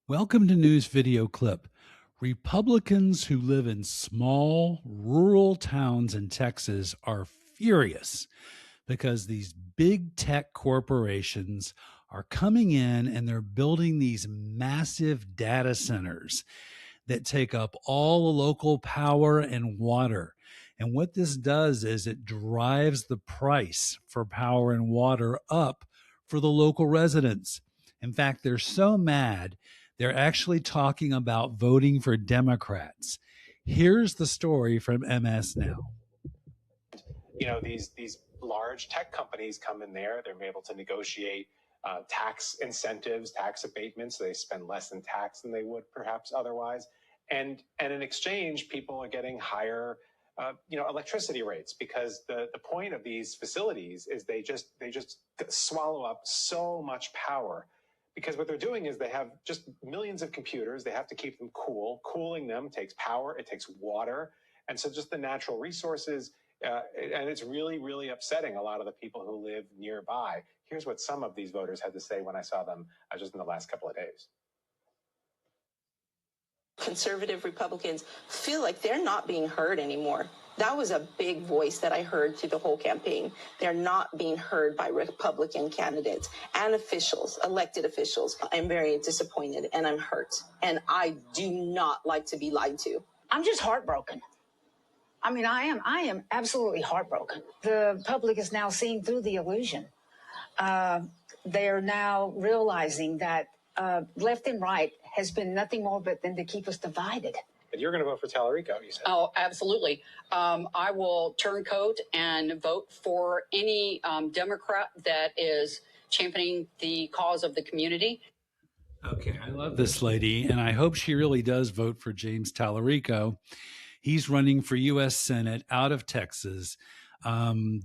Welcome to News Video Clip. Republicans who live in small rural towns in Texas are furious because these big tech corporations are coming in and they're building these massive data centers that take up all the local power and water. And what this does is it drives the price for power and water up for the local residents. In fact, they're so mad, they're actually talking about voting for Democrats. Here's the story from MS Now. These large tech companies come in there. They're able to negotiate tax incentives, tax abatements. So they spend less in tax than they would perhaps otherwise. And in exchange, people are getting higher electricity rates, because the point of these facilities is they just swallow up so much power, because what they're doing is they have just millions of computers. They have to keep them cool. Cooling them takes power, it takes water, and so just the natural resources. And it's really, really upsetting a lot of the people who live nearby. Here's what some of these voters had to say when I saw them just in the last couple of days. Conservative Republicans feel like they're not being heard anymore. That was a big voice that I heard through the whole campaign. They're not being heard by Republican candidates and officials, elected officials. I'm very disappointed and I'm hurt. And I do not like to be lied to. I'm just heartbroken. I mean, I am absolutely heartbroken. The public is now seeing through the illusion. They are now realizing that left and right has been nothing more but than to keep us divided. And you're going to vote for Tallarico, you said. Oh, absolutely. I will turncoat and vote for any Democrat that is championing the cause of the community. Okay, I love this lady, and I hope she really does vote for James Tallarico. He's running for U.S. Senate out of Texas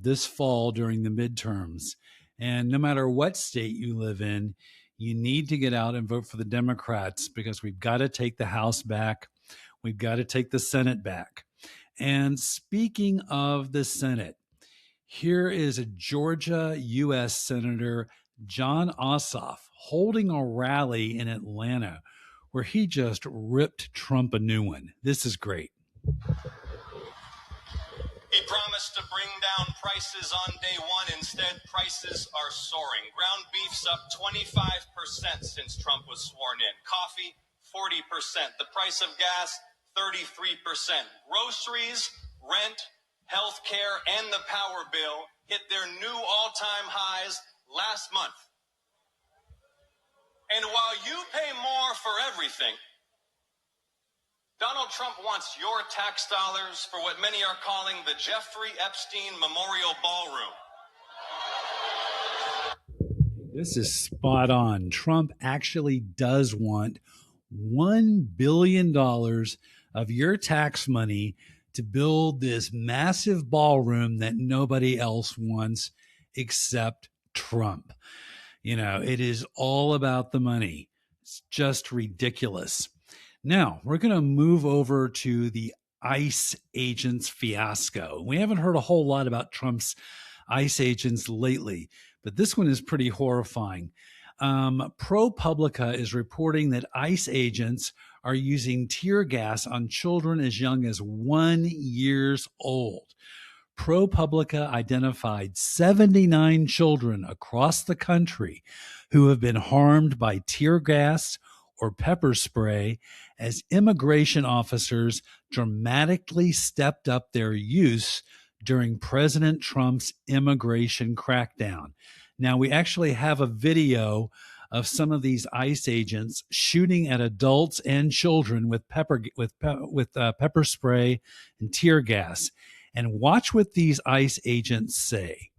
this fall during the midterms. And no matter what state you live in, you need to get out and vote for the Democrats, because we've got to take the House back. We've got to take the Senate back. And speaking of the Senate, here is a Georgia U.S. Senator, Jon Ossoff, holding a rally in Atlanta where he just ripped Trump a new one. This is great. He promised to bring down prices on day one. Instead, prices are soaring. Ground beef's up 25% since Trump was sworn in. Coffee, 40%. The price of gas, 33%. Groceries, rent, health care, and the power bill hit their new all-time highs last month. And while you pay more for everything, Donald Trump wants your tax dollars for what many are calling the Jeffrey Epstein Memorial Ballroom. This is spot on. Trump actually does want $1 billion of your tax money to build this massive ballroom that nobody else wants except Trump. You know, it is all about the money. It's just ridiculous. Now, we're going to move over to the ICE agents fiasco. We haven't heard a whole lot about Trump's ICE agents lately, but this one is pretty horrifying. ProPublica is reporting that ICE agents are using tear gas on children as young as 1 year old. ProPublica identified 79 children across the country who have been harmed by tear gas or pepper spray as immigration officers dramatically stepped up their use during President Trump's immigration crackdown. Now, we actually have a video of some of these ICE agents shooting at adults and children with pepper spray and tear gas. And watch what these ICE agents say.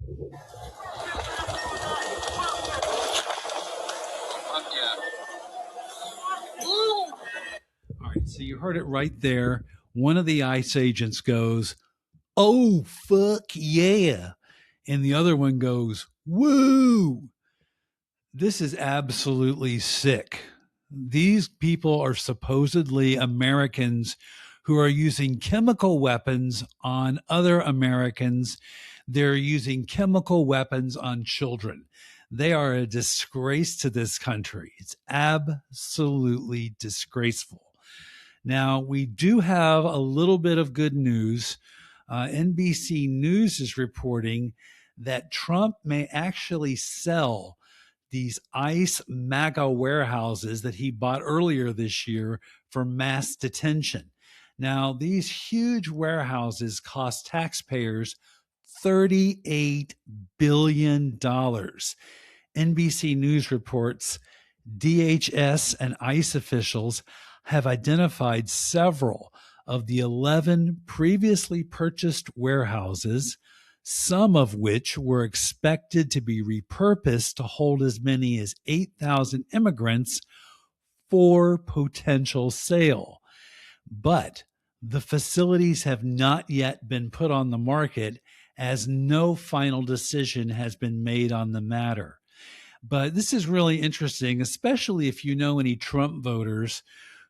All right, so you heard it right there. One of the ICE agents goes, "Oh, fuck yeah." And the other one goes, "Woo." This is absolutely sick. These people are supposedly Americans who are using chemical weapons on other Americans. They're using chemical weapons on children. They are a disgrace to this country. It's absolutely disgraceful. Now, we do have a little bit of good news. NBC News is reporting that Trump may actually sell these ICE MAGA warehouses that he bought earlier this year for mass detention. Now, these huge warehouses cost taxpayers $38 billion. NBC News reports DHS and ICE officials have identified several of the 11 previously purchased warehouses, some of which were expected to be repurposed to hold as many as 8,000 immigrants for potential sale. But the facilities have not yet been put on the market, as no final decision has been made on the matter. But this is really interesting, especially if you know any Trump voters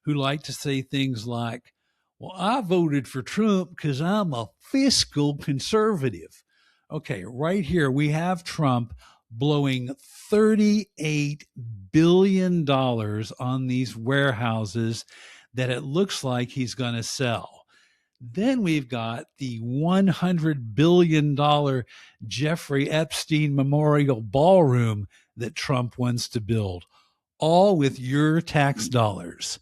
who like to say things like, well, I voted for Trump because I'm a fiscal conservative. Okay, right here we have Trump blowing $38 billion on these warehouses that it looks like he's going to sell. Then we've got the $100 billion Jeffrey Epstein Memorial Ballroom that Trump wants to build, all with your tax dollars.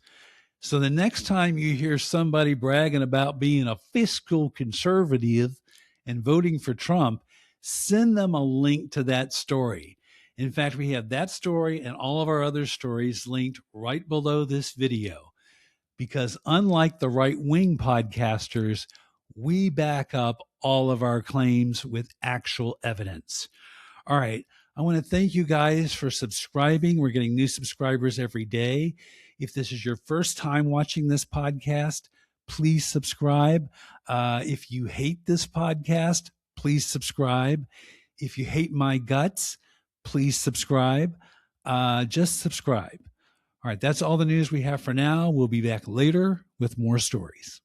So the next time you hear somebody bragging about being a fiscal conservative and voting for Trump, send them a link to that story. In fact, we have that story and all of our other stories linked right below this video, because unlike the right-wing podcasters, we back up all of our claims with actual evidence. All right. I want to thank you guys for subscribing. We're getting new subscribers every day. If this is your first time watching this podcast, please subscribe. If you hate this podcast, please subscribe. If you hate my guts, please subscribe. Just subscribe. All right, that's all the news we have for now. We'll be back later with more stories.